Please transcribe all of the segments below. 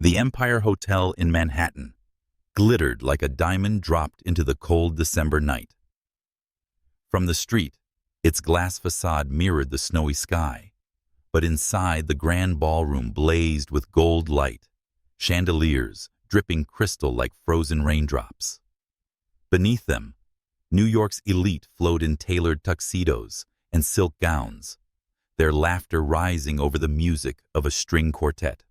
The Empire Hotel in Manhattan glittered like a diamond dropped into the cold December night. From the street, its glass facade mirrored the snowy sky, but inside the grand ballroom blazed with gold light, chandeliers dripping crystal like frozen raindrops. Beneath them, New York's elite flowed in tailored tuxedos and silk gowns, their laughter rising over the music of a string quartet.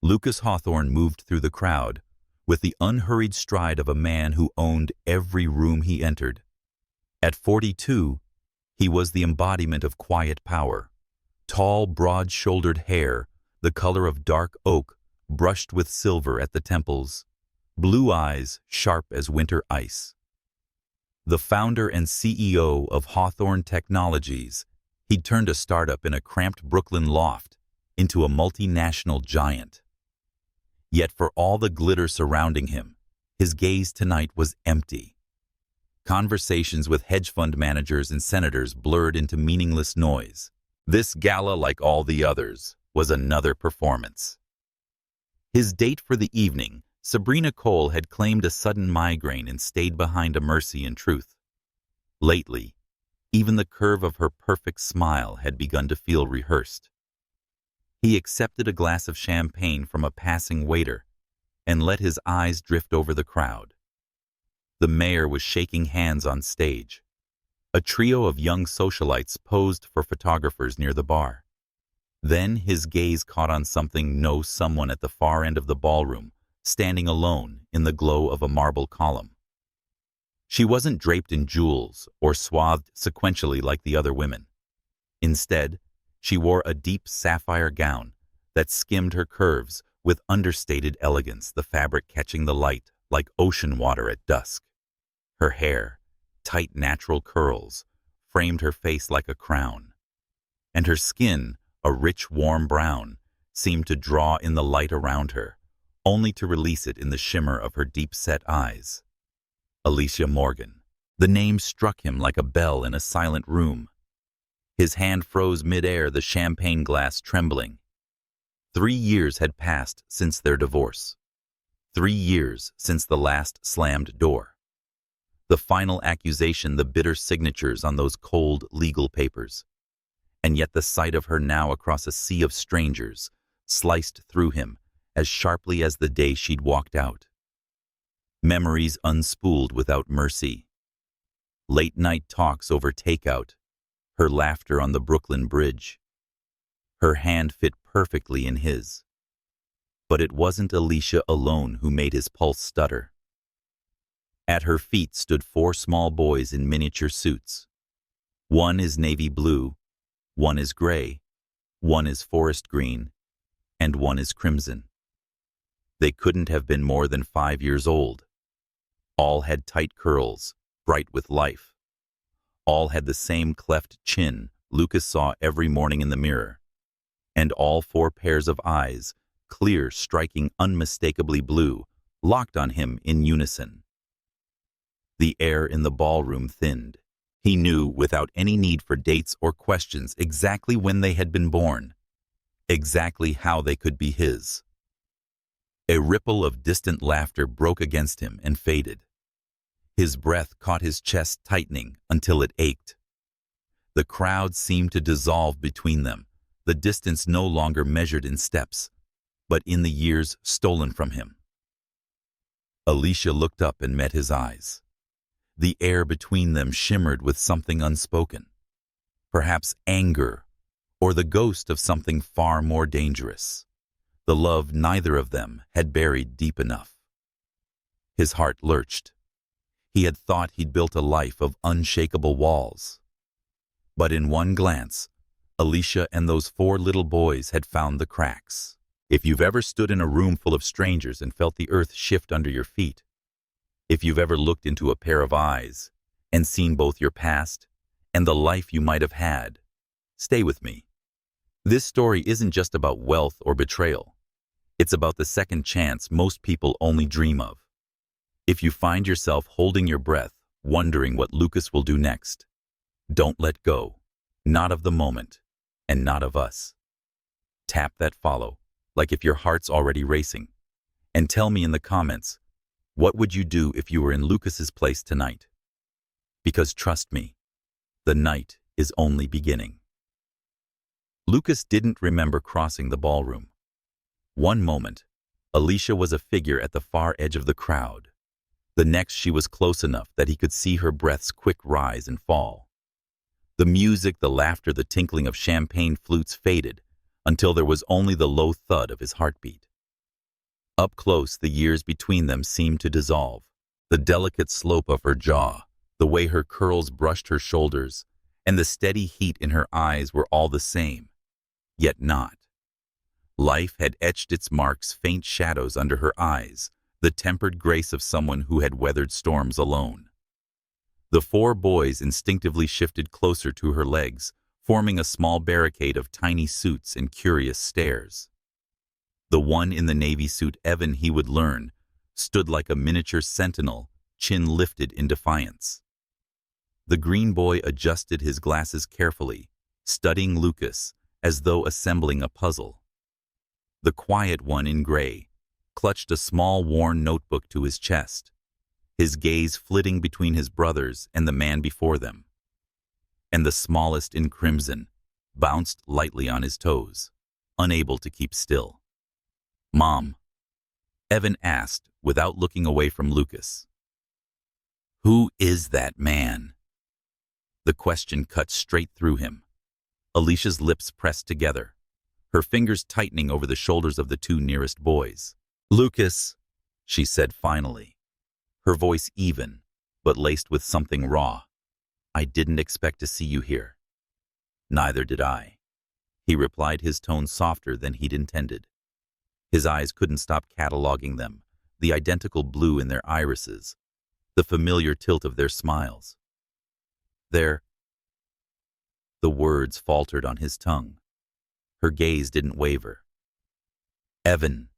Lucas Hawthorne moved through the crowd with the unhurried stride of a man who owned every room he entered. At 42, he was the embodiment of quiet power. Tall, broad-shouldered hair, the color of dark oak, brushed with silver at the temples, blue eyes sharp as winter ice. The founder and CEO of Hawthorne Technologies, he'd turned a startup in a cramped Brooklyn loft into a multinational giant. Yet for all the glitter surrounding him, his gaze tonight was empty. Conversations with hedge fund managers and senators blurred into meaningless noise. This gala, like all the others, was another performance. His date for the evening, Sabrina Cole, had claimed a sudden migraine and stayed behind a Mercy in Truth. Lately, even the curve of her perfect smile had begun to feel rehearsed. He accepted a glass of champagne from a passing waiter and let his eyes drift over the crowd. The mayor was shaking hands on stage. A trio of young socialites posed for photographers near the bar. Then his gaze caught on someone at the far end of the ballroom, standing alone in the glow of a marble column. She wasn't draped in jewels or swathed sequentially like the other women. Instead, she wore a deep sapphire gown that skimmed her curves with understated elegance, the fabric catching the light like ocean water at dusk. Her hair, tight natural curls, framed her face like a crown, and her skin, a rich warm brown, seemed to draw in the light around her, only to release it in the shimmer of her deep-set eyes. Alicia Morgan. The name struck him like a bell in a silent room. His hand froze mid-air, the champagne glass trembling. 3 years had passed since their divorce. 3 years since the last slammed door. The final accusation, the bitter signatures on those cold legal papers. And yet the sight of her now across a sea of strangers sliced through him as sharply as the day she'd walked out. Memories unspooled without mercy. Late-night talks over takeout. Her laughter on the Brooklyn Bridge. Her hand fit perfectly in his. But it wasn't Alicia alone who made his pulse stutter. At her feet stood 4 small boys in miniature suits. One is navy blue, one is gray, one is forest green, and one is crimson. They couldn't have been more than 5 years old. All had tight curls, bright with life. All had the same cleft chin Lucas saw every morning in the mirror. And all 4 pairs of eyes, clear, striking, unmistakably blue, locked on him in unison. The air in the ballroom thinned. He knew, without any need for dates or questions, exactly when they had been born, exactly how they could be his. A ripple of distant laughter broke against him and faded. His breath caught his chest tightening until it ached. The crowd seemed to dissolve between them, the distance no longer measured in steps, but in the years stolen from him. Alicia looked up and met his eyes. The air between them shimmered with something unspoken, perhaps anger, or the ghost of something far more dangerous, the love neither of them had buried deep enough. His heart lurched. He had thought he'd built a life of unshakable walls. But in one glance, Alicia and those 4 little boys had found the cracks. If you've ever stood in a room full of strangers and felt the earth shift under your feet, if you've ever looked into a pair of eyes and seen both your past and the life you might have had, stay with me. This story isn't just about wealth or betrayal. It's about the second chance most people only dream of. If you find yourself holding your breath, wondering what Lucas will do next, don't let go, not of the moment, and not of us. Tap that follow like if your heart's already racing. And tell me in the comments, what would you do if you were in Lucas's place tonight? Because trust me, the night is only beginning. Lucas didn't remember crossing the ballroom. One moment, Alicia was a figure at the far edge of the crowd. The next, she was close enough that he could see her breath's quick rise and fall. The music, the laughter, the tinkling of champagne flutes faded until there was only the low thud of his heartbeat. Up close, the years between them seemed to dissolve. The delicate slope of her jaw, the way her curls brushed her shoulders, and the steady heat in her eyes were all the same, yet not. Life had etched its marks, faint shadows under her eyes, the tempered grace of someone who had weathered storms alone. The four boys instinctively shifted closer to her legs, forming a small barricade of tiny suits and curious stares. The one in the navy suit, Evan, he would learn, stood like a miniature sentinel, chin lifted in defiance. The green boy adjusted his glasses carefully, studying Lucas as though assembling a puzzle. The quiet one in gray clutched a small worn notebook to his chest, his gaze flitting between his brothers and the man before them. And the smallest in crimson bounced lightly on his toes, unable to keep still. "Mom," Evan asked without looking away from Lucas. "Who is that man?" The question cut straight through him. Alicia's lips pressed together, her fingers tightening over the shoulders of the two nearest boys. "Lucas," she said finally, her voice even, but laced with something raw. "I didn't expect to see you here." "Neither did I," he replied, his tone softer than he'd intended. His eyes couldn't stop cataloging them, the identical blue in their irises, the familiar tilt of their smiles. The words faltered on his tongue. Her gaze didn't waver. "Evan,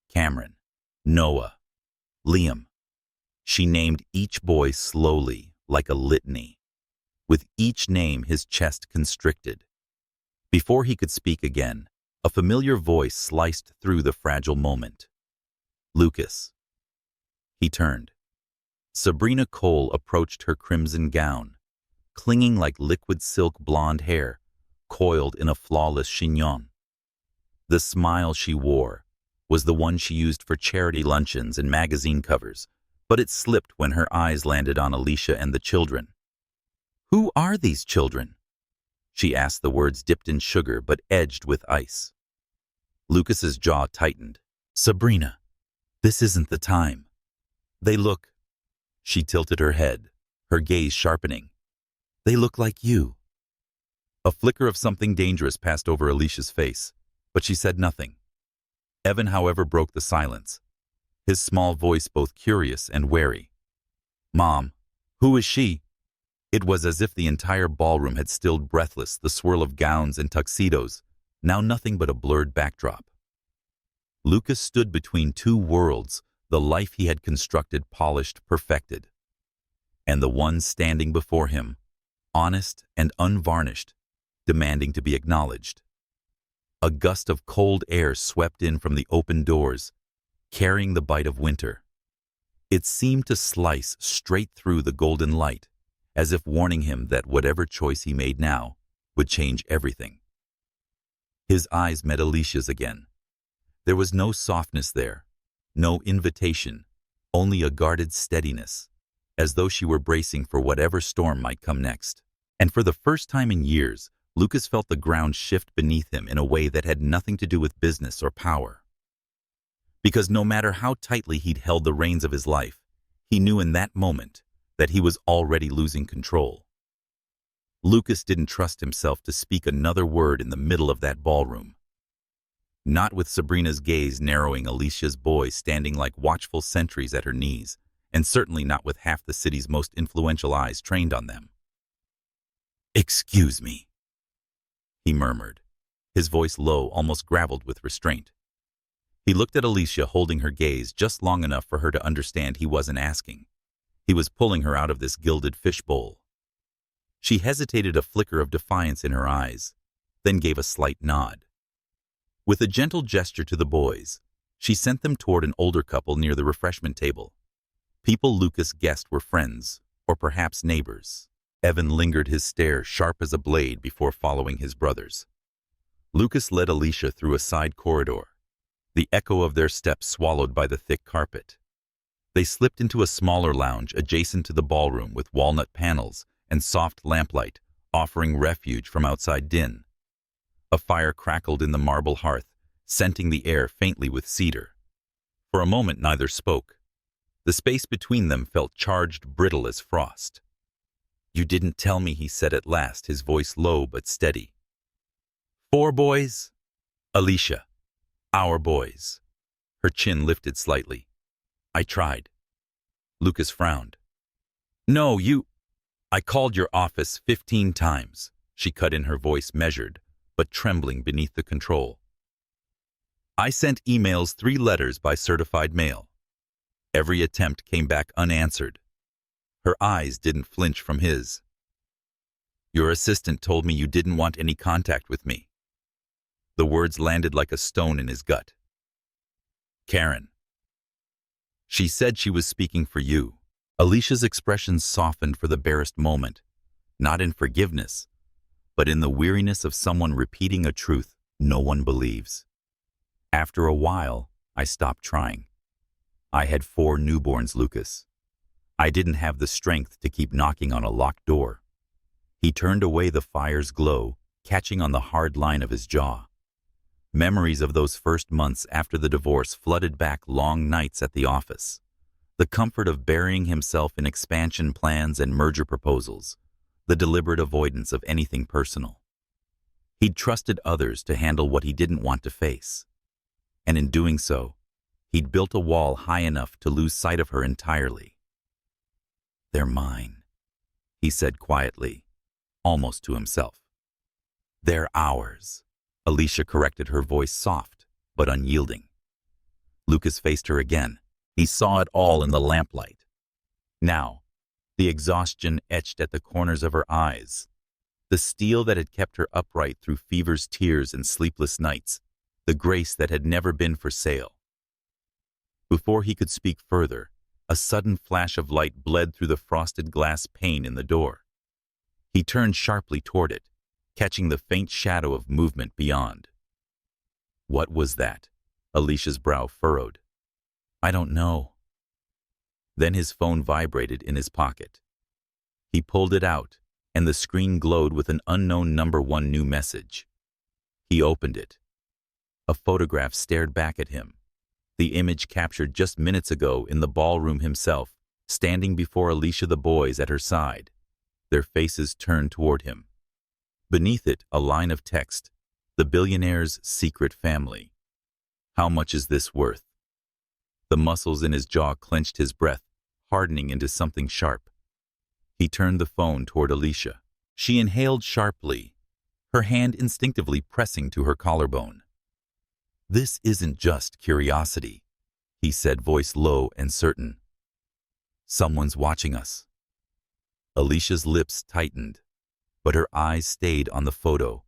Cameron, Noah, Liam." She named each boy slowly, like a litany. With each name, his chest constricted. Before he could speak again, a familiar voice sliced through the fragile moment. "Lucas." He turned. Sabrina Cole approached, her crimson gown, clinging like liquid silk blonde hair, coiled in a flawless chignon. The smile she wore was the one she used for charity luncheons and magazine covers, but it slipped when her eyes landed on Alicia and the children. "Who are these children?" she asked, the words dipped in sugar but edged with ice. Lucas's jaw tightened. "Sabrina, this isn't the time. They look—" She tilted her head, her gaze sharpening. "They look like you." A flicker of something dangerous passed over Alicia's face, but she said nothing. Evan, however, broke the silence, his small voice both curious and wary. "Mom, who is she?" It was as if the entire ballroom had stilled, breathless, the swirl of gowns and tuxedos, now nothing but a blurred backdrop. Lucas stood between two worlds, the life he had constructed, polished, perfected. And the one standing before him, honest and unvarnished, demanding to be acknowledged. A gust of cold air swept in from the open doors, carrying the bite of winter. It seemed to slice straight through the golden light, as if warning him that whatever choice he made now would change everything. His eyes met Alicia's again. There was no softness there, no invitation, only a guarded steadiness, as though she were bracing for whatever storm might come next. And for the first time in years, Lucas felt the ground shift beneath him in a way that had nothing to do with business or power. Because no matter how tightly he'd held the reins of his life, he knew in that moment that he was already losing control. Lucas didn't trust himself to speak another word in the middle of that ballroom. Not with Sabrina's gaze narrowing, Alicia's boys standing like watchful sentries at her knees, and certainly not with half the city's most influential eyes trained on them. "Excuse me," he murmured, his voice low, almost graveled with restraint. He looked at Alicia, holding her gaze just long enough for her to understand he wasn't asking. He was pulling her out of this gilded fishbowl. She hesitated, a flicker of defiance in her eyes, then gave a slight nod. With a gentle gesture to the boys, she sent them toward an older couple near the refreshment table. People Lucas guessed were friends, or perhaps neighbors. Evan lingered, his stare sharp as a blade, before following his brothers. Lucas led Alicia through a side corridor, the echo of their steps swallowed by the thick carpet. They slipped into a smaller lounge adjacent to the ballroom with walnut panels and soft lamplight, offering refuge from outside din. A fire crackled in the marble hearth, scenting the air faintly with cedar. For a moment neither spoke. The space between them felt charged, brittle as frost. "You didn't tell me," he said at last, his voice low but steady. "4 boys?" "Alicia. Our boys." Her chin lifted slightly. "I tried." Lucas frowned. "No, you—" "I called your office 15 times." She cut in, her voice measured, but trembling beneath the control. "I sent emails, 3 letters by certified mail. Every attempt came back unanswered." Her eyes didn't flinch from his. "Your assistant told me you didn't want any contact with me." The words landed like a stone in his gut. "Karen. She said she was speaking for you." Alicia's expression softened for the barest moment, not in forgiveness, but in the weariness of someone repeating a truth no one believes. "After a while, I stopped trying. I had 4 newborns, Lucas. I didn't have the strength to keep knocking on a locked door." He turned away, the fire's glow catching on the hard line of his jaw. Memories of those first months after the divorce flooded back, long nights at the office. The comfort of burying himself in expansion plans and merger proposals, the deliberate avoidance of anything personal. He'd trusted others to handle what he didn't want to face. And in doing so, he'd built a wall high enough to lose sight of her entirely. "They're mine," he said quietly, almost to himself. "They're ours," Alicia corrected, her voice soft but unyielding. Lucas faced her again. He saw it all in the lamplight. Now, the exhaustion etched at the corners of her eyes, the steel that had kept her upright through fever's tears and sleepless nights, the grace that had never been for sale. Before he could speak further, a sudden flash of light bled through the frosted glass pane in the door. He turned sharply toward it, catching the faint shadow of movement beyond. "What was that?" Alicia's brow furrowed. "I don't know." Then his phone vibrated in his pocket. He pulled it out, and the screen glowed with an unknown number, 1 new message. He opened it. A photograph stared back at him. The image captured just minutes ago in the ballroom, himself, standing before Alicia, the boys at her side, their faces turned toward him. Beneath it, a line of text: "The billionaire's secret family. How much is this worth?" The muscles in his jaw clenched, his breath hardening into something sharp. He turned the phone toward Alicia. She inhaled sharply, her hand instinctively pressing to her collarbone. "This isn't just curiosity," he said, voice low and certain. "Someone's watching us." Alicia's lips tightened, but her eyes stayed on the photo,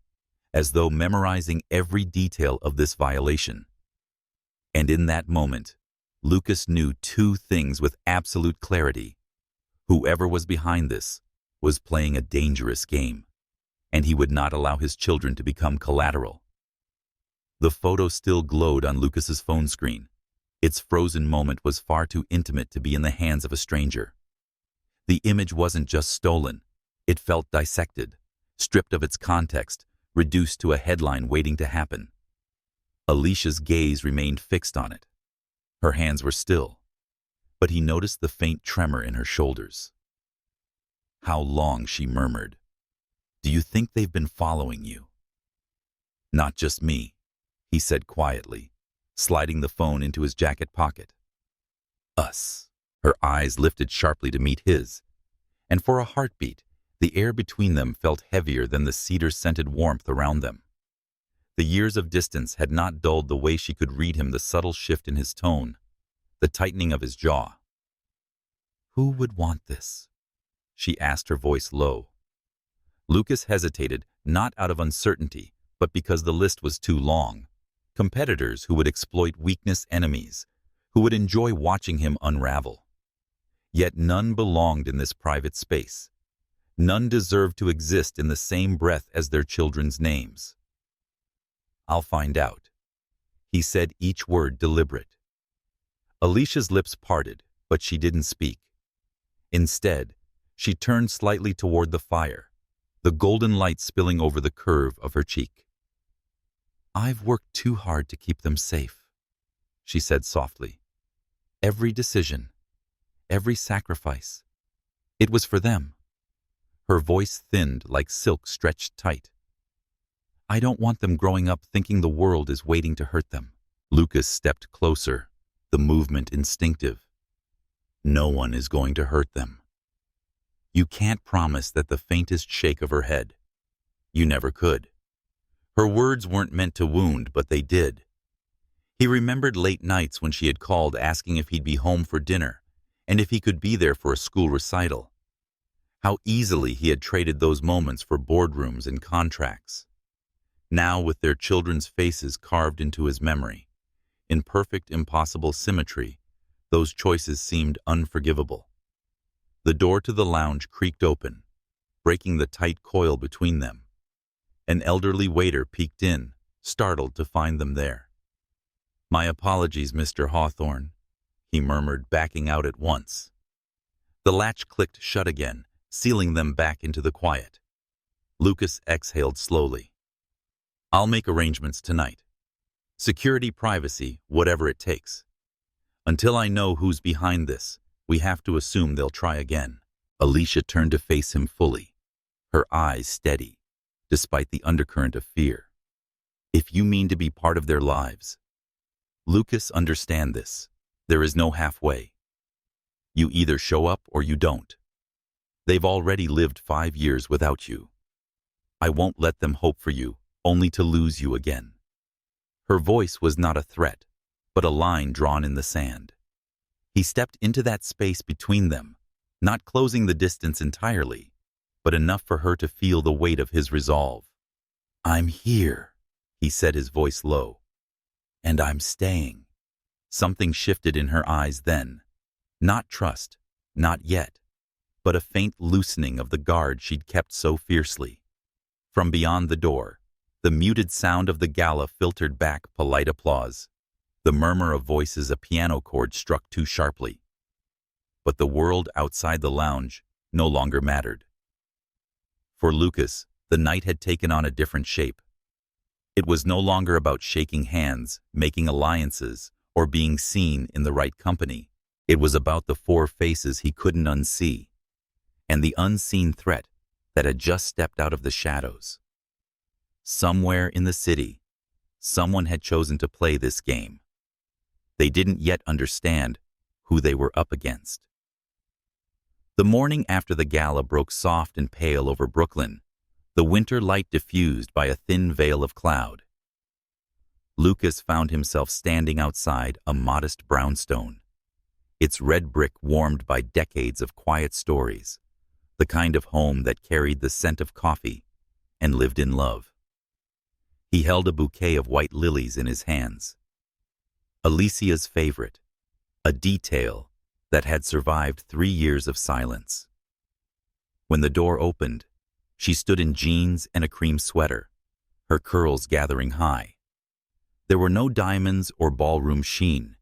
as though memorizing every detail of this violation. And in that moment, Lucas knew 2 things with absolute clarity. Whoever was behind this was playing a dangerous game, and he would not allow his children to become collateral. The photo still glowed on Lucas's phone screen. Its frozen moment was far too intimate to be in the hands of a stranger. The image wasn't just stolen. It felt dissected, stripped of its context, reduced to a headline waiting to happen. Alicia's gaze remained fixed on it. Her hands were still, but he noticed the faint tremor in her shoulders. "How long?" she murmured. "Do you think they've been following you?" "Not just me," he said quietly, sliding the phone into his jacket pocket. "Us." Her eyes lifted sharply to meet his, and for a heartbeat, the air between them felt heavier than the cedar-scented warmth around them. The years of distance had not dulled the way she could read him, the subtle shift in his tone, the tightening of his jaw. "Who would want this?" she asked, her voice low. Lucas hesitated, not out of uncertainty, but because the list was too long. Competitors who would exploit weakness, enemies who would enjoy watching him unravel. Yet none belonged in this private space. None deserved to exist in the same breath as their children's names. "I'll find out," he said, each word deliberate. Alicia's lips parted, but she didn't speak. Instead, she turned slightly toward the fire, the golden light spilling over the curve of her cheek. "I've worked too hard to keep them safe," she said softly. "Every decision, every sacrifice, it was for them." Her voice thinned like silk stretched tight. "I don't want them growing up thinking the world is waiting to hurt them." Lucas stepped closer, the movement instinctive. "No one is going to hurt them. You can't promise that the faintest shake of her head. You never could." Her words weren't meant to wound, but they did. He remembered late nights when she had called asking if he'd be home for dinner and if he could be there for a school recital. How easily he had traded those moments for boardrooms and contracts. Now, with their children's faces carved into his memory, in perfect, impossible symmetry, those choices seemed unforgivable. The door to the lounge creaked open, breaking the tight coil between them. An elderly waiter peeked in, startled to find them there. "My apologies, Mr. Hawthorne," he murmured, backing out at once. The latch clicked shut again, sealing them back into the quiet. Lucas exhaled slowly. "I'll make arrangements tonight. Security, privacy, whatever it takes. Until I know who's behind this, we have to assume they'll try again." Alicia turned to face him fully, her eyes steady, despite the undercurrent of fear. "If you mean to be part of their lives, Lucas, understand this. There is no halfway. You either show up or you don't. They've already lived 5 years without you. I won't let them hope for you, only to lose you again." Her voice was not a threat, but a line drawn in the sand. He stepped into that space between them, not closing the distance entirely, but enough for her to feel the weight of his resolve. "I'm here," he said, his voice low. "And I'm staying." Something shifted in her eyes then. Not trust, not yet, but a faint loosening of the guard she'd kept so fiercely. From beyond the door, the muted sound of the gala filtered back polite applause. The murmur of voices a piano chord struck too sharply. But the world outside the lounge no longer mattered. For Lucas, the night had taken on a different shape. It was no longer about shaking hands, making alliances, or being seen in the right company. It was about the 4 faces he couldn't unsee, and the unseen threat that had just stepped out of the shadows. Somewhere in the city, someone had chosen to play this game. They didn't yet understand who they were up against. The morning after the gala broke soft and pale over Brooklyn, the winter light diffused by a thin veil of cloud. Lucas found himself standing outside a modest brownstone, its red brick warmed by decades of quiet stories, the kind of home that carried the scent of coffee and lived in love. He held a bouquet of white lilies in his hands. Alicia's favorite, a detail that had survived 3 years of silence. When the door opened, she stood in jeans and a cream sweater, her curls gathering high. There were no diamonds or ballroom sheen,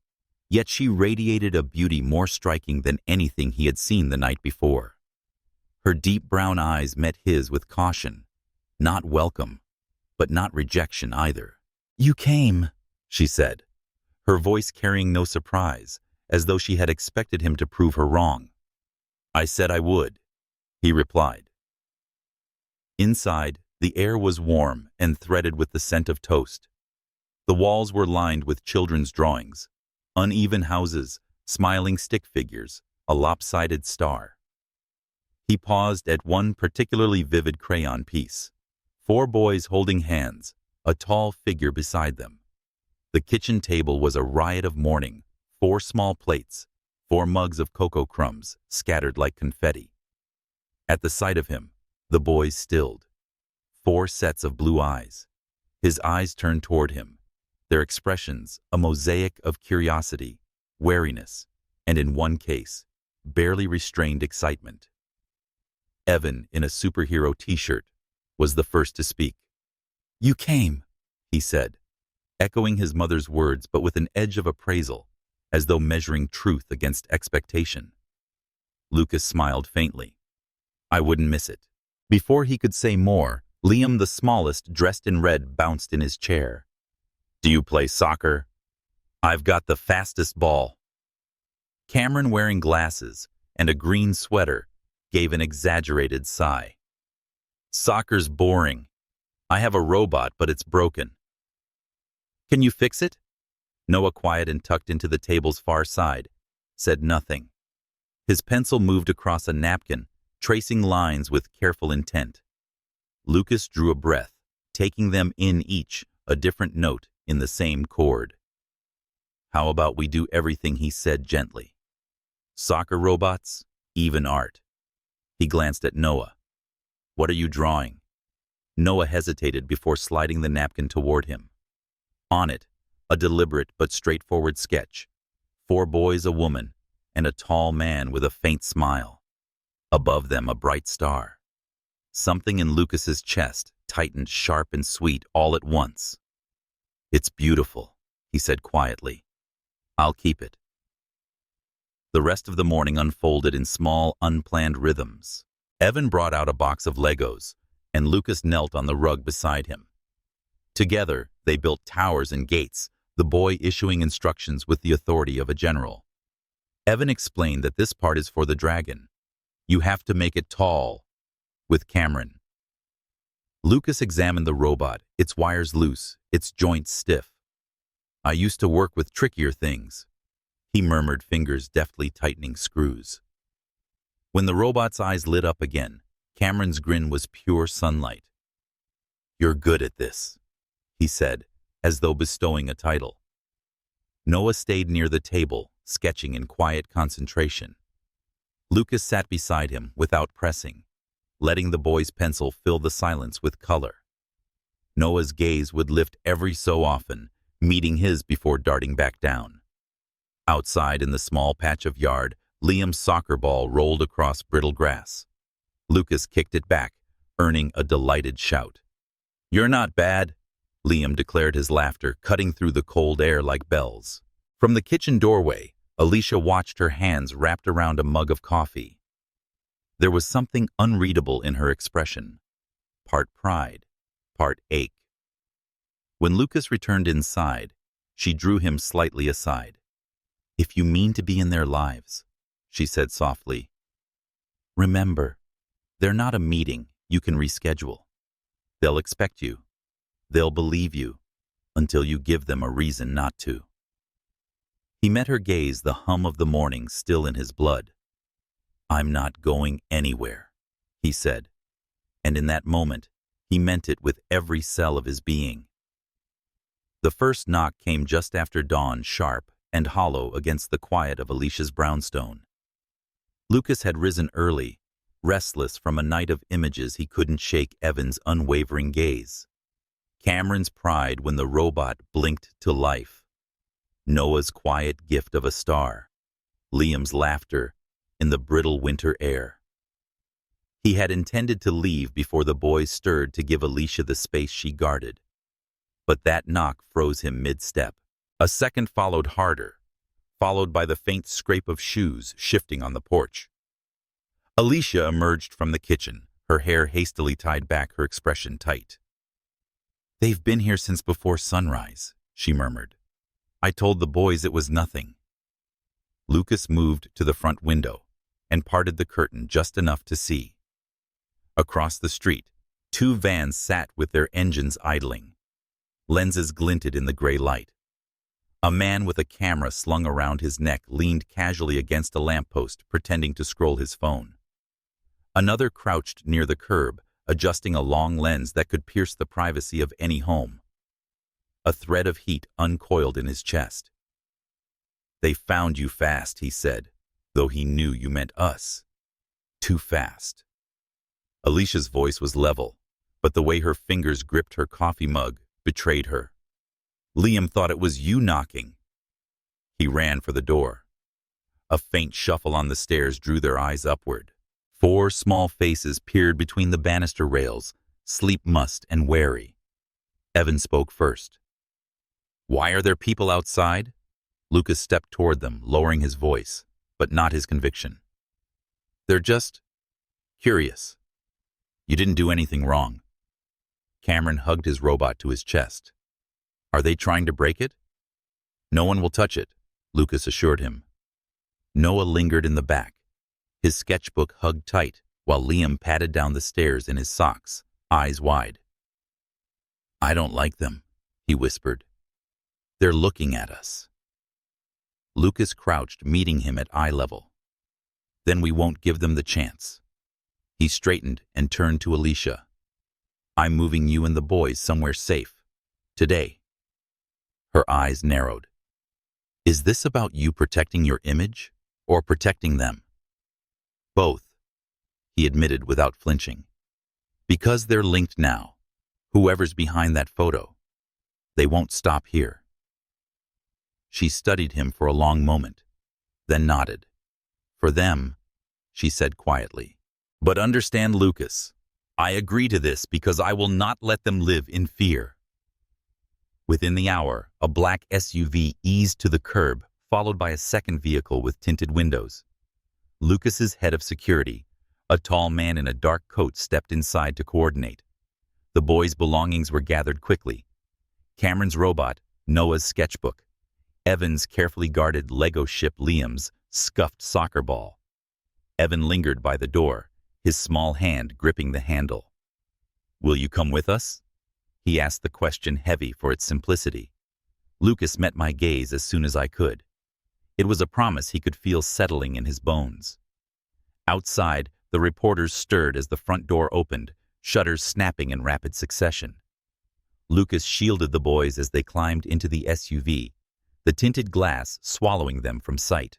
yet she radiated a beauty more striking than anything he had seen the night before. Her deep brown eyes met his with caution, not welcome, but not rejection either. "You came," she said, her voice carrying no surprise, as though she had expected him to prove her wrong. "I said I would," he replied. Inside, the air was warm and threaded with the scent of toast. The walls were lined with children's drawings, uneven houses, smiling stick figures, a lopsided star. He paused at one particularly vivid crayon piece. 4 boys holding hands, a tall figure beside them. The kitchen table was a riot of mourning, 4 small plates, 4 mugs of cocoa crumbs, scattered like confetti. At the sight of him, the boys stilled. 4 sets of blue eyes. His eyes turned toward him, their expressions a mosaic of curiosity, wariness, and in one case, barely restrained excitement. Evan, in a superhero t-shirt, was the first to speak. "You came," he said, echoing his mother's words but with an edge of appraisal, as though measuring truth against expectation. Lucas smiled faintly. "I wouldn't miss it." Before he could say more, Liam, the smallest, dressed in red, bounced in his chair. "Do you play soccer?" "I've got the fastest ball." Cameron, wearing glasses and a green sweater, gave an exaggerated sigh. "Soccer's boring. I have a robot, but it's broken." "Can you fix it?" Noah, quiet and tucked into the table's far side, said nothing. His pencil moved across a napkin, tracing lines with careful intent. Lucas drew a breath, taking them in each a different note in the same chord. "How about we do everything he said gently? Soccer robots, even art." He glanced at Noah. "What are you drawing?" Noah hesitated before sliding the napkin toward him. On it, a deliberate but straightforward sketch. 4 boys, a woman, and a tall man with a faint smile. Above them, a bright star. Something in Lucas's chest tightened sharp and sweet all at once. "It's beautiful," he said quietly. "I'll keep it." The rest of the morning unfolded in small, unplanned rhythms. Evan brought out a box of Legos, and Lucas knelt on the rug beside him. Together, they built towers and gates, the boy issuing instructions with the authority of a general. Evan explained that this part is for the dragon. You have to make it tall, with Cameron. Lucas examined the robot, its wires loose, its joints stiff. "I used to work with trickier things," he murmured, fingers deftly tightening screws. When the robot's eyes lit up again, Cameron's grin was pure sunlight. "You're good at this," he said, as though bestowing a title. Noah stayed near the table, sketching in quiet concentration. Lucas sat beside him without pressing, letting the boy's pencil fill the silence with color. Noah's gaze would lift every so often, meeting his before darting back down. Outside in the small patch of yard, Liam's soccer ball rolled across brittle grass. Lucas kicked it back, earning a delighted shout. "You're not bad," Liam declared, his laughter cutting through the cold air like bells. From the kitchen doorway, Alicia watched, her hands wrapped around a mug of coffee. There was something unreadable in her expression, part pride, part ache. When Lucas returned inside, she drew him slightly aside. "If you mean to be in their lives," she said softly, "remember, they're not a meeting you can reschedule. They'll expect you. They'll believe you until you give them a reason not to." He met her gaze, the hum of the morning still in his blood. "I'm not going anywhere," he said, and in that moment, he meant it with every cell of his being. The first knock came just after dawn, sharp and hollow against the quiet of Alicia's brownstone. Lucas had risen early, restless from a night of images he couldn't shake Evan's unwavering gaze. Cameron's pride when the robot blinked to life. Noah's quiet gift of a star. Liam's laughter in the brittle winter air. He had intended to leave before the boys stirred to give Alicia the space she guarded. But that knock froze him mid-step. A second followed harder, followed by the faint scrape of shoes shifting on the porch. Alicia emerged from the kitchen, her hair hastily tied back, her expression tight. "They've been here since before sunrise," she murmured. "I told the boys it was nothing." Lucas moved to the front window and parted the curtain just enough to see. Across the street, 2 vans sat with their engines idling. Lenses glinted in the gray light. A man with a camera slung around his neck leaned casually against a lamppost, pretending to scroll his phone. Another crouched near the curb, adjusting a long lens that could pierce the privacy of any home. A thread of heat uncoiled in his chest. "They found you fast," he said, though he knew you meant us. "Too fast." Alicia's voice was level, but the way her fingers gripped her coffee mug betrayed her. Liam thought it was you knocking. He ran for the door. A faint shuffle on the stairs drew their eyes upward. 4 small faces peered between the banister rails, sleep-mussed and wary. Evan spoke first. "Why are there people outside?" Lucas stepped toward them, lowering his voice, but not his conviction. "They're just curious. You didn't do anything wrong." Cameron hugged his robot to his chest. "Are they trying to break it?" "No one will touch it," Lucas assured him. Noah lingered in the back, his sketchbook hugged tight, while Liam padded down the stairs in his socks, eyes wide. "I don't like them," he whispered. "They're looking at us." Lucas crouched, meeting him at eye level. "Then we won't give them the chance." He straightened and turned to Alicia. "I'm moving you and the boys somewhere safe. Today." Her eyes narrowed. "Is this about you protecting your image or protecting them?" "Both," he admitted without flinching. "Because they're linked now. Whoever's behind that photo. They won't stop here." She studied him for a long moment, then nodded. "For them," she said quietly. "But understand, Lucas, I agree to this because I will not let them live in fear." Within the hour, a black SUV eased to the curb, followed by a second vehicle with tinted windows. Lucas's head of security, a tall man in a dark coat, stepped inside to coordinate. The boys' belongings were gathered quickly. Cameron's robot, Noah's sketchbook, Evan's carefully guarded Lego ship, Liam's scuffed soccer ball. Evan lingered by the door, his small hand gripping the handle. "Will you come with us?" He asked the question heavy for its simplicity. Lucas met my gaze as soon as I could. It was a promise he could feel settling in his bones. Outside, the reporters stirred as the front door opened, shutters snapping in rapid succession. Lucas shielded the boys as they climbed into the SUV, the tinted glass swallowing them from sight.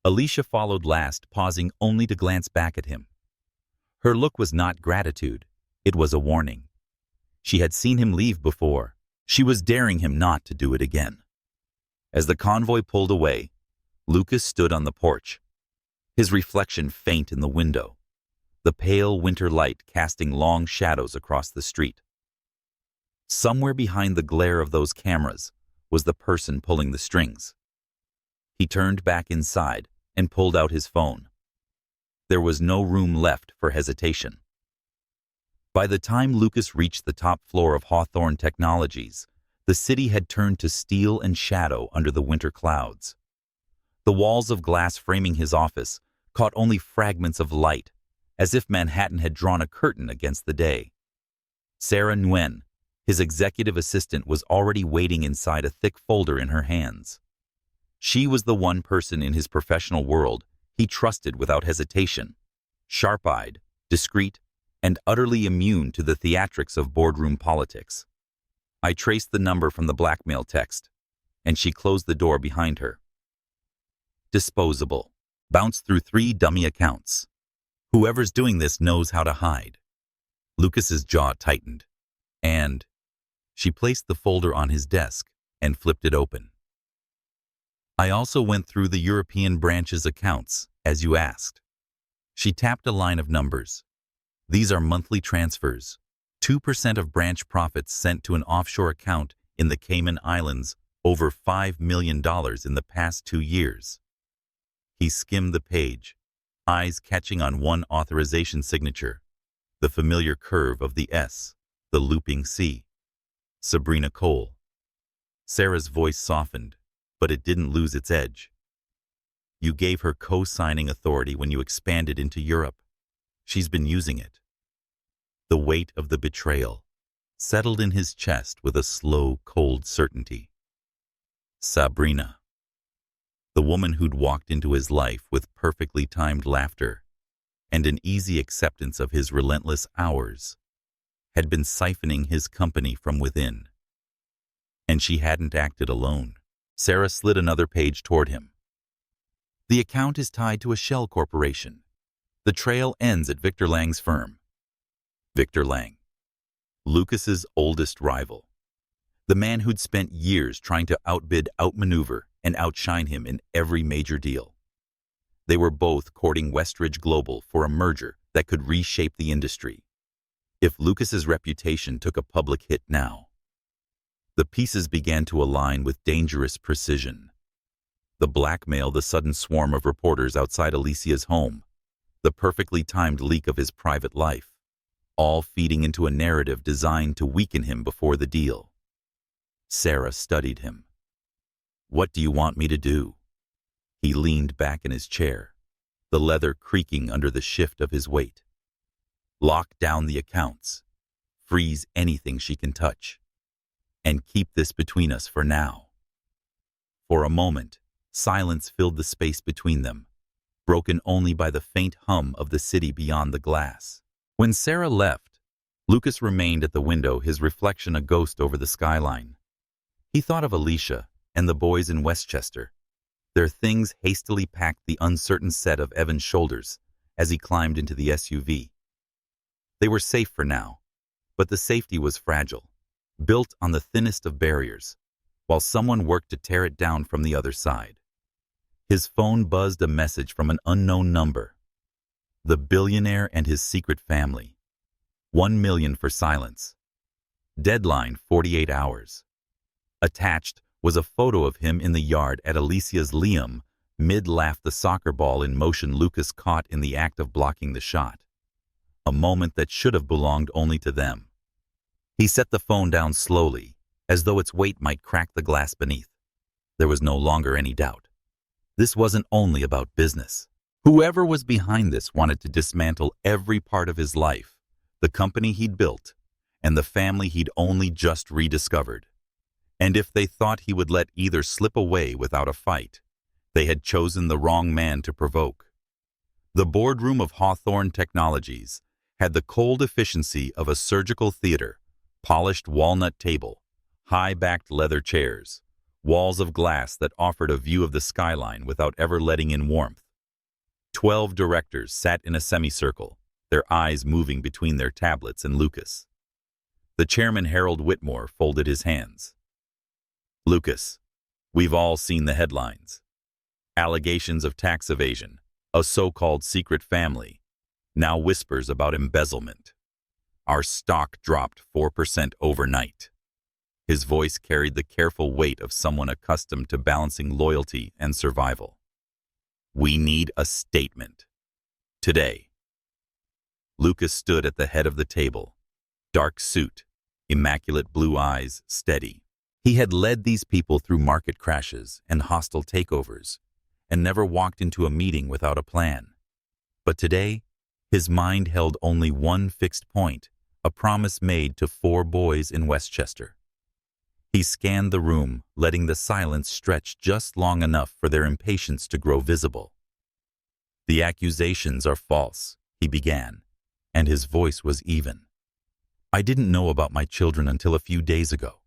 Alicia followed last, pausing only to glance back at him. Her look was not gratitude, it was a warning. She had seen him leave before. She was daring him not to do it again. As the convoy pulled away, Lucas stood on the porch, his reflection faint in the window, the pale winter light casting long shadows across the street. Somewhere behind the glare of those cameras was the person pulling the strings. He turned back inside and pulled out his phone. There was no room left for hesitation. By the time Lucas reached the top floor of Hawthorne Technologies, the city had turned to steel and shadow under the winter clouds. The walls of glass framing his office caught only fragments of light, as if Manhattan had drawn a curtain against the day. Sarah Nguyen, his executive assistant, was already waiting inside a thick folder in her hands. She was the one person in his professional world he trusted without hesitation, sharp-eyed, discreet, and utterly immune to the theatrics of boardroom politics. I traced the number from the blackmail text, and she closed the door behind her. Disposable. Bounced through 3 dummy accounts. Whoever's doing this knows how to hide. Lucas's jaw tightened, and she placed the folder on his desk and flipped it open. I also went through the European branch's accounts, as you asked. She tapped a line of numbers. These are monthly transfers, 2% of branch profits sent to an offshore account in the Cayman Islands, over $5 million in the past 2 years. He skimmed the page, eyes catching on one authorization signature, the familiar curve of the S, the looping C. Sabrina Cole. Sarah's voice softened, but it didn't lose its edge. You gave her co-signing authority when you expanded into Europe. She's been using it. The weight of the betrayal settled in his chest with a slow, cold certainty. Sabrina. The woman who'd walked into his life with perfectly timed laughter and an easy acceptance of his relentless hours, had been siphoning his company from within. And she hadn't acted alone. Sarah slid another page toward him. The account is tied to a shell corporation. The trail ends at Victor Lang's firm. Victor Lang, Lucas's oldest rival. The man who'd spent years trying to outbid, outmaneuver, and outshine him in every major deal. They were both courting Westridge Global for a merger that could reshape the industry. If Lucas's reputation took a public hit now, the pieces began to align with dangerous precision. The blackmail, the sudden swarm of reporters outside Alicia's home, the perfectly timed leak of his private life, all feeding into a narrative designed to weaken him before the deal. Sarah studied him. "What do you want me to do?" He leaned back in his chair, the leather creaking under the shift of his weight. "Lock down the accounts, freeze anything she can touch, and keep this between us for now." For a moment, silence filled the space between them, broken only by the faint hum of the city beyond the glass. When Sarah left, Lucas remained at the window, his reflection a ghost over the skyline. He thought of Alicia and the boys in Westchester. Their things hastily packed the uncertain set of Evan's shoulders as he climbed into the SUV. They were safe for now, but the safety was fragile, built on the thinnest of barriers, while someone worked to tear it down from the other side. His phone buzzed a message from an unknown number. The billionaire and his secret family. 1 million for silence. Deadline 48 hours. Attached was a photo of him in the yard at Alicia's. Liam mid-laughed, the soccer ball in motion, Lucas caught in the act of blocking the shot. A moment that should have belonged only to them. He set the phone down slowly, as though its weight might crack the glass beneath. There was no longer any doubt. This wasn't only about business. Whoever was behind this wanted to dismantle every part of his life, the company he'd built, and the family he'd only just rediscovered. And if they thought he would let either slip away without a fight, they had chosen the wrong man to provoke. The boardroom of Hawthorne Technologies had the cold efficiency of a surgical theater, polished walnut table, high-backed leather chairs, walls of glass that offered a view of the skyline without ever letting in warmth. 12 directors sat in a semicircle, their eyes moving between their tablets and Lucas. The chairman, Harold Whitmore, folded his hands. "Lucas, we've all seen the headlines. Allegations of tax evasion, a so-called secret family, now whispers about embezzlement. Our stock dropped 4% overnight." His voice carried the careful weight of someone accustomed to balancing loyalty and survival. "We need a statement. Today." Lucas stood at the head of the table, dark suit, immaculate blue eyes, steady. He had led these people through market crashes and hostile takeovers, and never walked into a meeting without a plan. But today, his mind held only one fixed point, a promise made to 4 boys in Westchester. He scanned the room, letting the silence stretch just long enough for their impatience to grow visible. "The accusations are false," he began, and his voice was even. "I didn't know about my children until a few days ago.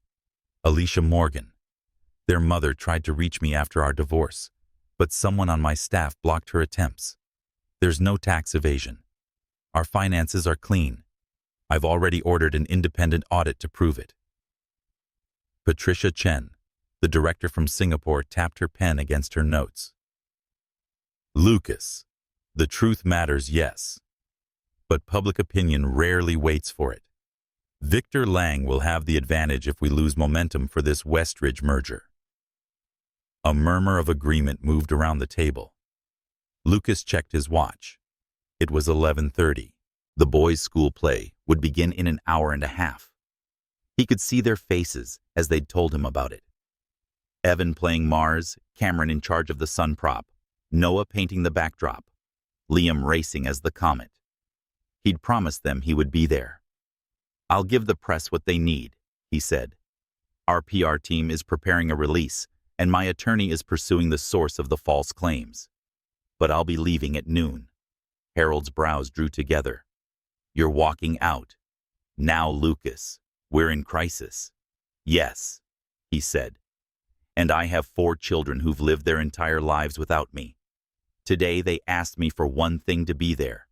Alicia Morgan. Their mother tried to reach me after our divorce, but someone on my staff blocked her attempts. There's no tax evasion. Our finances are clean. I've already ordered an independent audit to prove it." Patricia Chen, the director from Singapore, tapped her pen against her notes. "Lucas, the truth matters, yes, but public opinion rarely waits for it. Victor Lang will have the advantage if we lose momentum for this Westridge merger." A murmur of agreement moved around the table. Lucas checked his watch. It was 11:30. The boys' school play would begin in an hour and a half. He could see their faces as they'd told him about it. Evan playing Mars, Cameron in charge of the sun prop, Noah painting the backdrop, Liam racing as the comet. He'd promised them he would be there. "I'll give the press what they need," he said. "Our PR team is preparing a release, and my attorney is pursuing the source of the false claims. But I'll be leaving at noon." Harold's brows drew together. "You're walking out. Now, Lucas, we're in crisis." "Yes," he said. "And I have 4 children who've lived their entire lives without me. Today they asked me for one thing, to be there.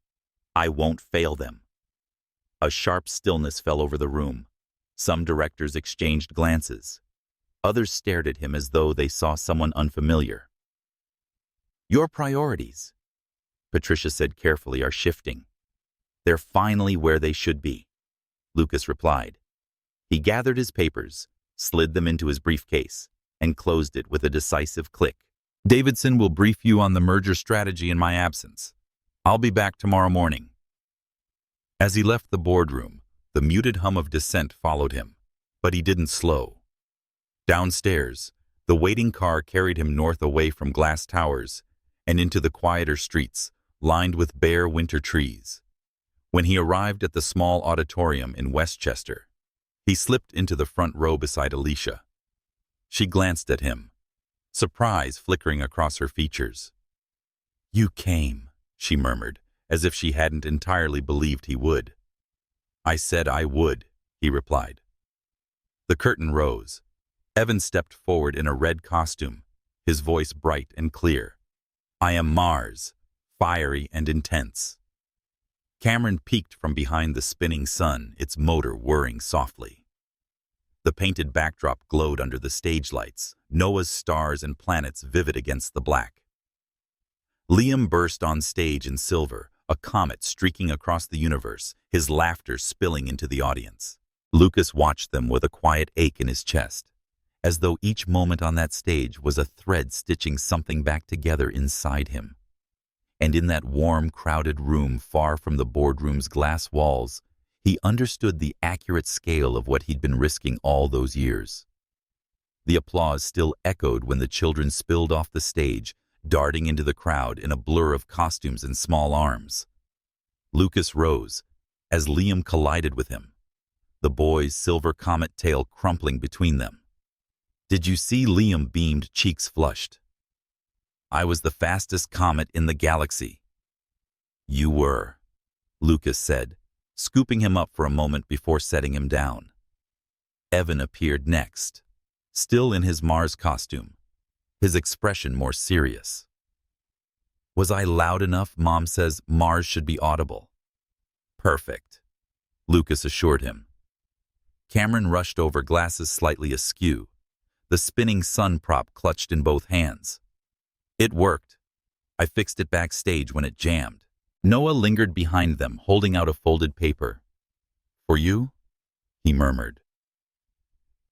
I won't fail them." A sharp stillness fell over the room. Some directors exchanged glances. Others stared at him as though they saw someone unfamiliar. "Your priorities," Patricia said carefully, "are shifting. They're finally where they should be," Lucas replied. He gathered his papers, slid them into his briefcase, and closed it with a decisive click. "Davidson will brief you on the merger strategy in my absence. I'll be back tomorrow morning." As he left the boardroom, the muted hum of dissent followed him, but he didn't slow. Downstairs, the waiting car carried him north away from glass towers and into the quieter streets, lined with bare winter trees. When he arrived at the small auditorium in Westchester, he slipped into the front row beside Alicia. She glanced at him, surprise flickering across her features. "You came," she murmured, as if she hadn't entirely believed he would. "I said I would," he replied. The curtain rose. Evan stepped forward in a red costume, his voice bright and clear. "I am Mars, fiery and intense." Cameron peeked from behind the spinning sun, its motor whirring softly. The painted backdrop glowed under the stage lights, Noah's stars and planets vivid against the black. Liam burst on stage in silver, a comet streaking across the universe, his laughter spilling into the audience. Lucas watched them with a quiet ache in his chest, as though each moment on that stage was a thread stitching something back together inside him. And in that warm, crowded room far from the boardroom's glass walls, he understood the accurate scale of what he'd been risking all those years. The applause still echoed when the children spilled off the stage, darting into the crowd in a blur of costumes and small arms. Lucas rose as Liam collided with him, the boy's silver comet tail crumpling between them. "Did you see?" Liam beamed, cheeks flushed. "I was the fastest comet in the galaxy." "You were," Lucas said, scooping him up for a moment before setting him down. Evan appeared next, still in his Mars costume, his expression more serious. "Was I loud enough? Mom says Mars should be audible." "Perfect," Lucas assured him. Cameron rushed over, glasses slightly askew, the spinning sun prop clutched in both hands. "It worked. I fixed it backstage when it jammed." Noah lingered behind them, holding out a folded paper. "For you?" he murmured.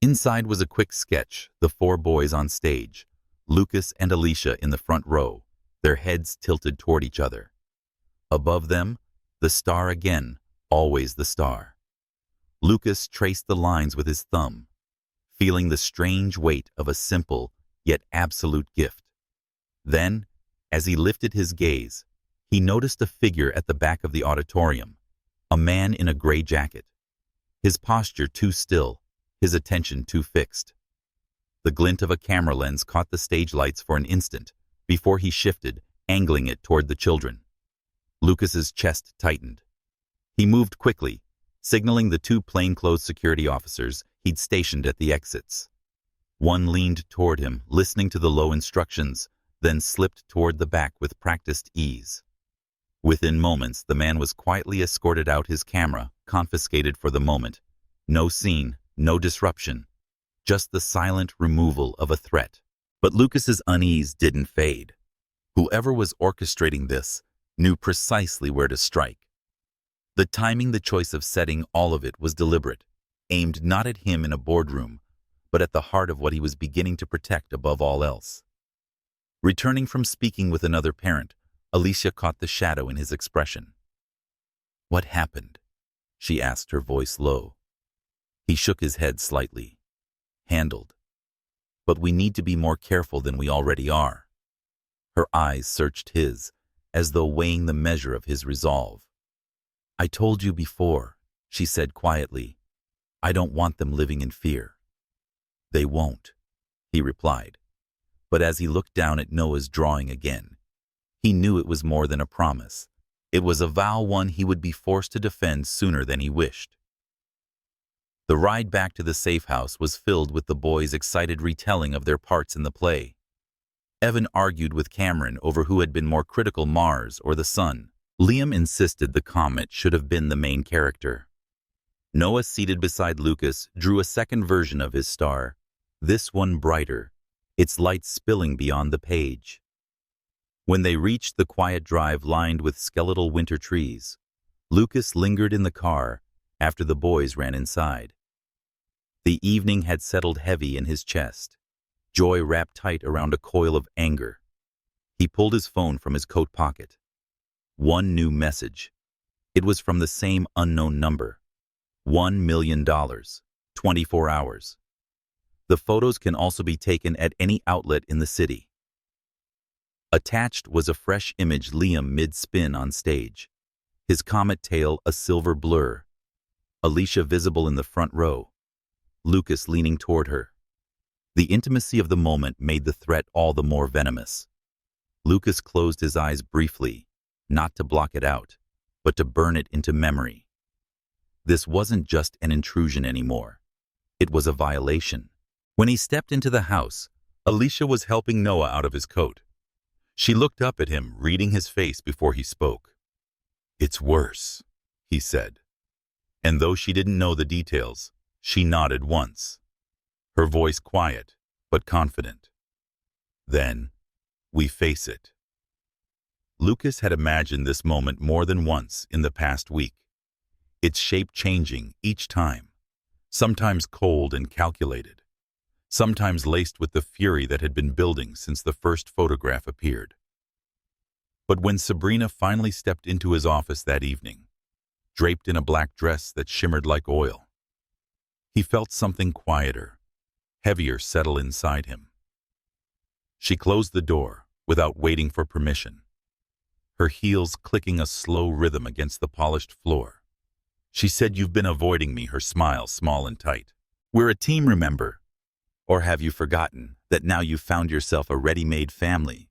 Inside was a quick sketch, the four boys on stage, Lucas and Alicia in the front row, their heads tilted toward each other. Above them, the star again, always the star. Lucas traced the lines with his thumb, feeling the strange weight of a simple yet absolute gift. Then, as he lifted his gaze, he noticed a figure at the back of the auditorium, a man in a gray jacket. His posture too still, his attention too fixed. The glint of a camera lens caught the stage lights for an instant before he shifted, angling it toward the children. Lucas's chest tightened. He moved quickly, signaling the two plainclothes security officers he'd stationed at the exits. One leaned toward him, listening to the low instructions, then slipped toward the back with practiced ease. Within moments, the man was quietly escorted out, his camera confiscated for the moment. No scene, no disruption, just the silent removal of a threat. But Lucas's unease didn't fade. Whoever was orchestrating this knew precisely where to strike. The timing, the choice of setting, all of it was deliberate, aimed not at him in a boardroom, but at the heart of what he was beginning to protect above all else. Returning from speaking with another parent, Alicia caught the shadow in his expression. "What happened?" she asked, her voice low. He shook his head slightly. "Handled. But we need to be more careful than we already are." Her eyes searched his, as though weighing the measure of his resolve. "I told you before," she said quietly. "I don't want them living in fear." "They won't," he replied. But as he looked down at Noah's drawing again, he knew it was more than a promise. It was a vow, one he would be forced to defend sooner than he wished. The ride back to the safe house was filled with the boys' excited retelling of their parts in the play. Evan argued with Cameron over who had been more critical, Mars or the sun. Liam insisted the comet should have been the main character. Noah, seated beside Lucas, drew a second version of his star, this one brighter, its light spilling beyond the page. When they reached the quiet drive lined with skeletal winter trees, Lucas lingered in the car after the boys ran inside. The evening had settled heavy in his chest, joy wrapped tight around a coil of anger. He pulled his phone from his coat pocket. One new message. It was from the same unknown number. $1 million, 24 hours. The photos can also be taken at any outlet in the city. Attached was a fresh image Liam mid-spin on stage, his comet tail a silver blur, Alicia visible in the front row, Lucas leaning toward her. The intimacy of the moment made the threat all the more venomous. Lucas closed his eyes briefly, not to block it out, but to burn it into memory. This wasn't just an intrusion anymore. It was a violation. When he stepped into the house, Alicia was helping Noah out of his coat. She looked up at him, reading his face before he spoke. "It's worse," he said. And though she didn't know the details, she nodded once, her voice quiet but confident. "Then, we face it." Lucas had imagined this moment more than once in the past week, its shape changing each time, sometimes cold and calculated, sometimes laced with the fury that had been building since the first photograph appeared. But when Sabrina finally stepped into his office that evening, draped in a black dress that shimmered like oil, he felt something quieter, heavier settle inside him. She closed the door without waiting for permission, her heels clicking a slow rhythm against the polished floor. She said, "You've been avoiding me," her smile small and tight. "We're a team, remember? Or have you forgotten that now you've found yourself a ready-made family?"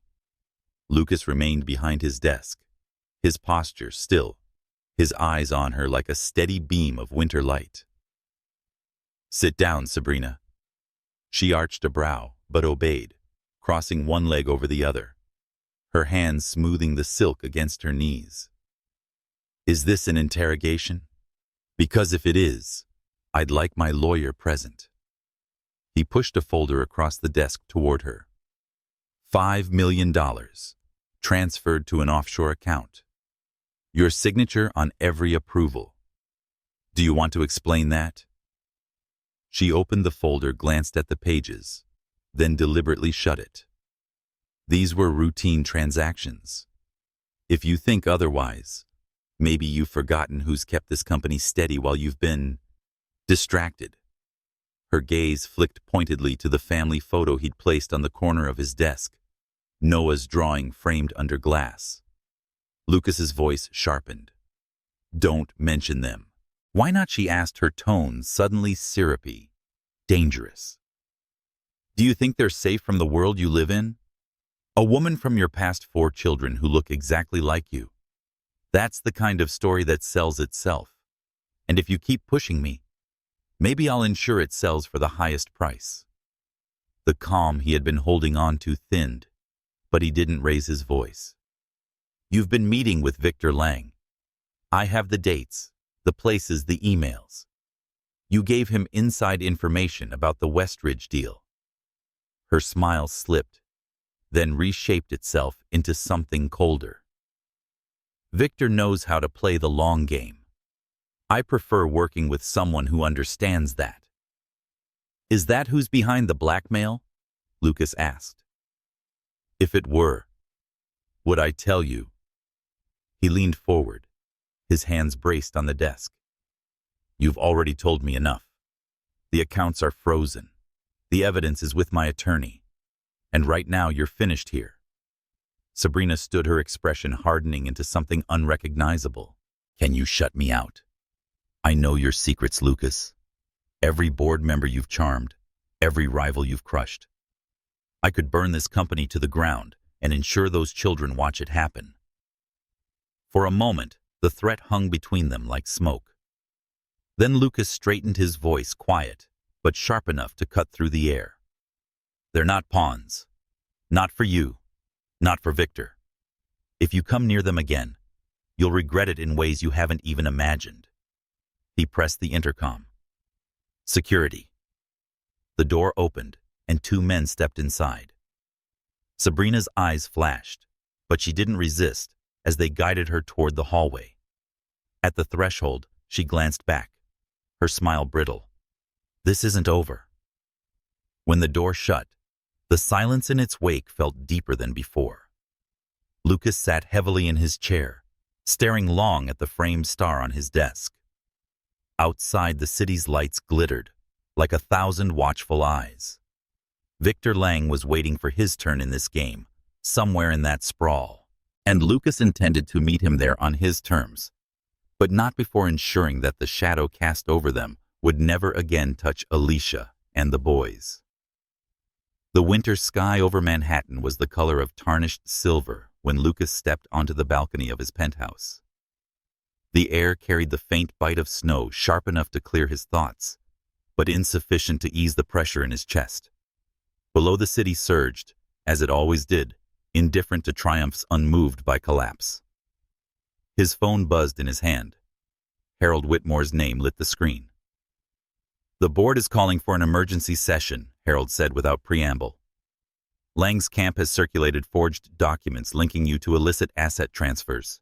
Lucas remained behind his desk, his posture still, his eyes on her like a steady beam of winter light. "Sit down, Sabrina." She arched a brow, but obeyed, crossing one leg over the other, her hands smoothing the silk against her knees. "Is this an interrogation? Because if it is, I'd like my lawyer present." He pushed a folder across the desk toward her. $5 million, transferred to an offshore account. Your signature on every approval. Do you want to explain that? She opened the folder, glanced at the pages, then deliberately shut it. These were routine transactions. If you think otherwise, maybe you've forgotten who's kept this company steady while you've been distracted. Her gaze flicked pointedly to the family photo he'd placed on the corner of his desk, Noah's drawing framed under glass. Lucas's voice sharpened. "Don't mention them." Why not? She asked, her tone suddenly syrupy, dangerous. "Do you think they're safe from the world you live in? A woman from your past 4 children who look exactly like you. That's the kind of story that sells itself. And if you keep pushing me, maybe I'll ensure it sells for the highest price." The calm he had been holding on to thinned, but he didn't raise his voice. "You've been meeting with Victor Lang. I have the dates, the places, the emails. You gave him inside information about the Westridge deal." Her smile slipped, then reshaped itself into something colder. "Victor knows how to play the long game. I prefer working with someone who understands that." "Is that who's behind the blackmail?" Lucas asked. "If it were, would I tell you?" He leaned forward, his hands braced on the desk. "You've already told me enough. The accounts are frozen. The evidence is with my attorney. And right now you're finished here." Sabrina stood, her expression hardening into something unrecognizable. "Can you shut me out? I know your secrets, Lucas. Every board member you've charmed, every rival you've crushed. I could burn this company to the ground and ensure those children watch it happen." For a moment, the threat hung between them like smoke. Then Lucas straightened, his voice quiet, but sharp enough to cut through the air. "They're not pawns. Not for you. Not for Victor. If you come near them again, you'll regret it in ways you haven't even imagined. He pressed the intercom. Security. The door opened, and two men stepped inside. Sabrina's eyes flashed, but she didn't resist as they guided her toward the hallway. At the threshold, she glanced back, her smile brittle. This isn't over. When the door shut, the silence in its wake felt deeper than before. Lucas sat heavily in his chair, staring long at the framed star on his desk. Outside, the city's lights glittered, like 1,000 watchful eyes. Victor Lang was waiting for his turn in this game, somewhere in that sprawl, and Lucas intended to meet him there on his terms, but not before ensuring that the shadow cast over them would never again touch Alicia and the boys. The winter sky over Manhattan was the color of tarnished silver when Lucas stepped onto the balcony of his penthouse. The air carried the faint bite of snow, sharp enough to clear his thoughts, but insufficient to ease the pressure in his chest. Below, the city surged, as it always did, indifferent to triumphs unmoved by collapse. His phone buzzed in his hand. Harold Whitmore's name lit the screen. "The board is calling for an emergency session," Harold said without preamble. "Lang's camp has circulated forged documents linking you to illicit asset transfers.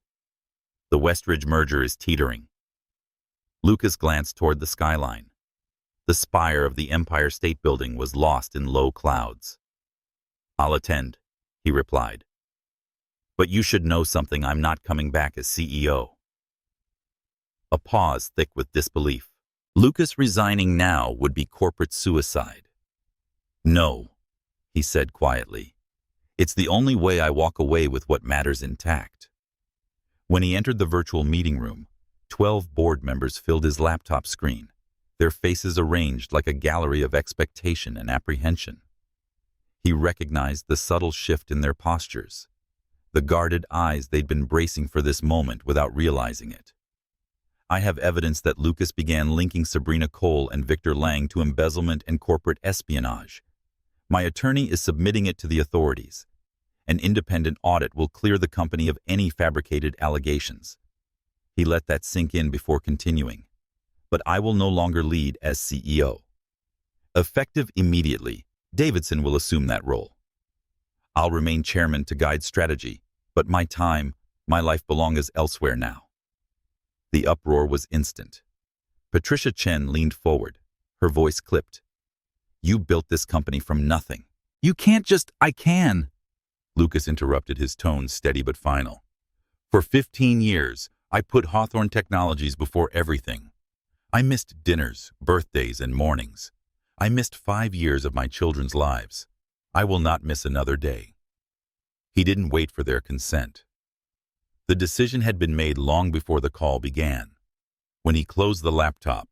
The Westridge merger is teetering." Lucas glanced toward the skyline. The spire of the Empire State Building was lost in low clouds. "I'll attend," he replied. "But you should know something. I'm not coming back as CEO." A pause thick with disbelief. Lucas resigning now would be corporate suicide. "No," he said quietly. "It's the only way I walk away with what matters intact." When he entered the virtual meeting room, 12 board members filled his laptop screen, their faces arranged like a gallery of expectation and apprehension. He recognized the subtle shift in their postures, the guarded eyes they'd been bracing for this moment without realizing it. "I have evidence that Lucas began linking Sabrina Cole and Victor Lang to embezzlement and corporate espionage. My attorney is submitting it to the authorities. An independent audit will clear the company of any fabricated allegations." He let that sink in before continuing. "But I will no longer lead as CEO. Effective immediately, Davidson will assume that role. I'll remain chairman to guide strategy, but my time, my life belongs elsewhere now." The uproar was instant. Patricia Chen leaned forward, her voice clipped. "You built this company from nothing. You can't just—" "I can," Lucas interrupted, his tone steady but final. "For 15 years, I put Hawthorne Technologies before everything. I missed dinners, birthdays, and mornings. I missed 5 years of my children's lives. I will not miss another day." He didn't wait for their consent. The decision had been made long before the call began. When he closed the laptop,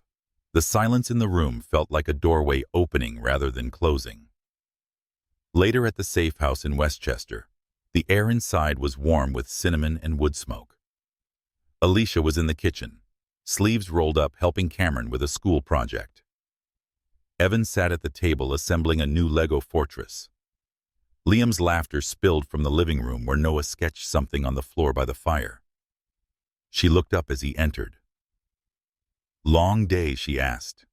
the silence in the room felt like a doorway opening rather than closing. Later at the safe house in Westchester, the air inside was warm with cinnamon and wood smoke. Alicia was in the kitchen, sleeves rolled up, helping Cameron with a school project. Evan sat at the table assembling a new Lego fortress. Liam's laughter spilled from the living room where Noah sketched something on the floor by the fire. She looked up as he entered. "Long day?" she asked.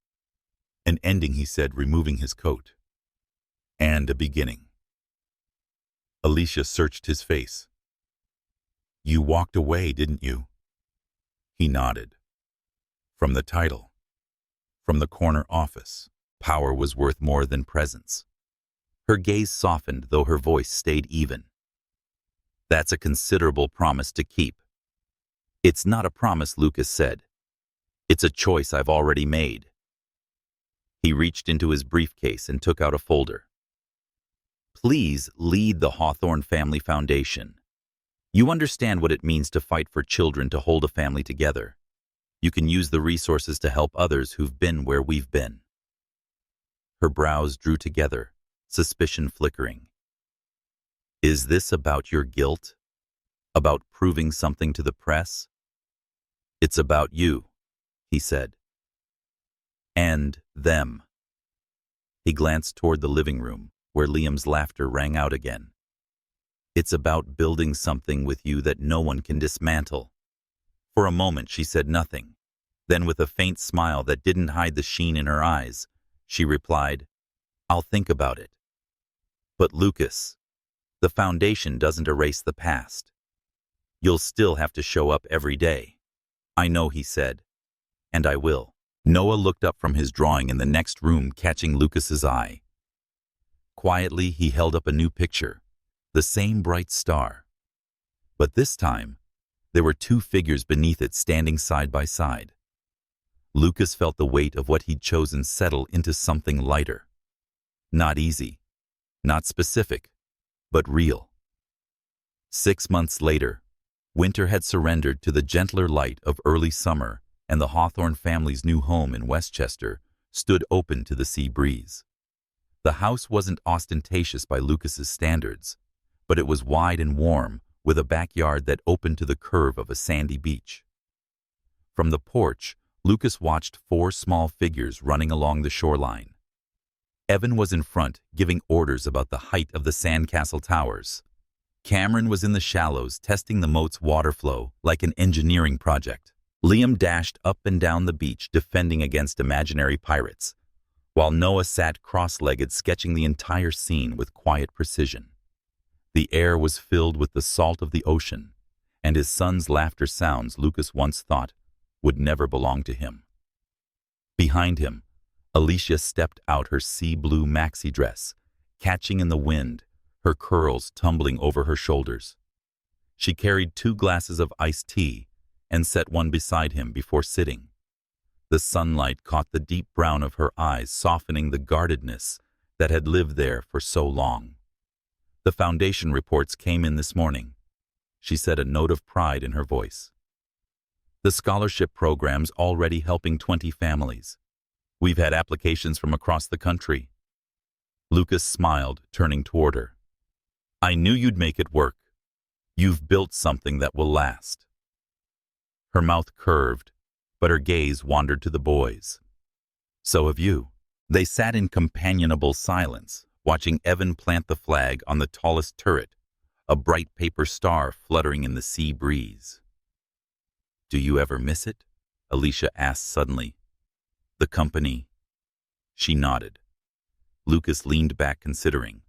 "An ending," he said, removing his coat. "And a beginning." Alicia searched his face. "You walked away, didn't you?" He nodded. "From the title. From the corner office. Power was worth more than presence." Her gaze softened, though her voice stayed even. "That's a considerable promise to keep." "It's not a promise," Lucas said. "It's a choice I've already made." He reached into his briefcase and took out a folder. "Please lead the Hawthorne Family Foundation. You understand what it means to fight for children, to hold a family together. You can use the resources to help others who've been where we've been." Her brows drew together, suspicion flickering. "Is this about your guilt? About proving something to the press?" "It's about you," he said. "And them." He glanced toward the living room, where Liam's laughter rang out again. "It's about building something with you that no one can dismantle." For a moment she said nothing, Then, with a faint smile that didn't hide the sheen in her eyes, she replied, "I'll think about it." "But Lucas, the foundation doesn't erase the past. You'll still have to show up every day." "I know," he said, "and I will." Noah looked up from his drawing in the next room, catching Lucas's eye. Quietly, he held up a new picture, the same bright star. But this time, there were two figures beneath it standing side by side. Lucas felt the weight of what he'd chosen settle into something lighter. Not easy, not specific, but real. 6 months later, winter had surrendered to the gentler light of early summer, and the Hawthorne family's new home in Westchester stood open to the sea breeze. The house wasn't ostentatious by Lucas's standards, but it was wide and warm, with a backyard that opened to the curve of a sandy beach. From the porch, Lucas watched 4 small figures running along the shoreline. Evan was in front, giving orders about the height of the sandcastle towers. Cameron was in the shallows, testing the moat's water flow like an engineering project. Liam dashed up and down the beach, defending against imaginary pirates, while Noah sat cross-legged, sketching the entire scene with quiet precision. The air was filled with the salt of the ocean, and his son's laughter sounds Lucas once thought would never belong to him. Behind him, Alicia stepped out, her sea-blue maxi dress catching in the wind, her curls tumbling over her shoulders. She carried 2 glasses of iced tea and set one beside him before sitting. The sunlight caught the deep brown of her eyes, softening the guardedness that had lived there for so long. "The foundation reports came in this morning," she said, a note of pride in her voice. "The scholarship program's already helping 20 families. We've had applications from across the country." Lucas smiled, turning toward her. "I knew you'd make it work. You've built something that will last." Her mouth curved, but her gaze wandered to the boys. "So have you." They sat in companionable silence, watching Evan plant the flag on the tallest turret, a bright paper star fluttering in the sea breeze. "Do you ever miss it?" Alicia asked suddenly. "The company?" She nodded. Lucas leaned back, considering.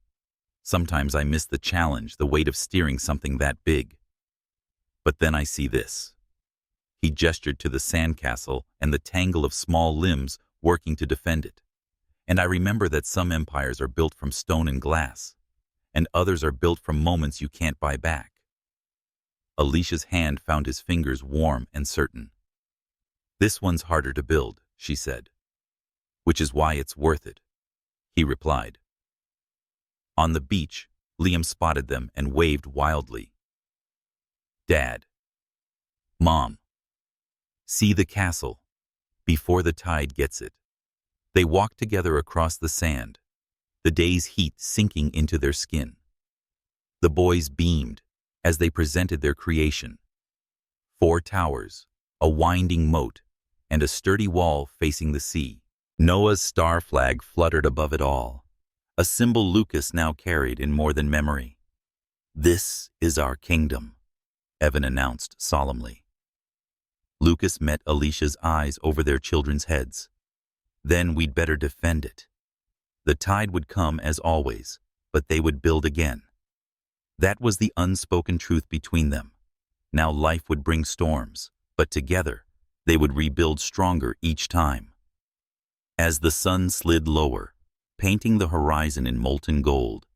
"Sometimes I miss the challenge, the weight of steering something that big. But then I see this." He gestured to the sandcastle and the tangle of small limbs working to defend it. "And I remember that some empires are built from stone and glass, and others are built from moments you can't buy back." Alicia's hand found his fingers warm and certain. "This one's harder to build," she said. "Which is why it's worth it," he replied. On the beach, Liam spotted them and waved wildly. "Dad. Mom. See the castle, before the tide gets it." They walked together across the sand, the day's heat sinking into their skin. The boys beamed as they presented their creation. 4 towers, a winding moat, and a sturdy wall facing the sea. Noah's star flag fluttered above it all, a symbol Lucas now carried in more than memory. "This is our kingdom," Evan announced solemnly. Lucas met Alicia's eyes over their children's heads. "Then we'd better defend it." The tide would come as always, but they would build again. That was the unspoken truth between them. Now life would bring storms, but together they would rebuild stronger each time. As the sun slid lower, painting the horizon in molten gold,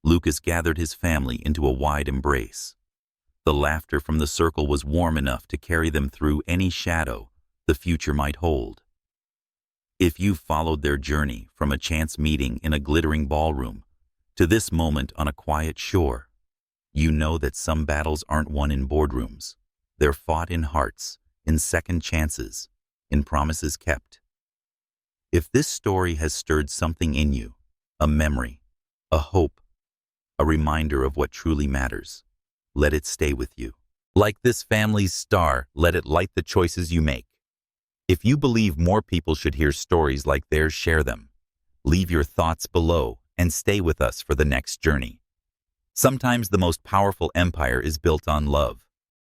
Lucas gathered his family into a wide embrace. The laughter from the circle was warm enough to carry them through any shadow the future might hold. If you followed their journey from a chance meeting in a glittering ballroom to this moment on a quiet shore, you know that some battles aren't won in boardrooms. They're fought in hearts, in second chances, in promises kept. If this story has stirred something in you, a memory, a hope, a reminder of what truly matters, let it stay with you. Like this family's star, let it light the choices you make. If you believe more people should hear stories like theirs, share them. Leave your thoughts below and stay with us for the next journey. Sometimes the most powerful empire is built on love.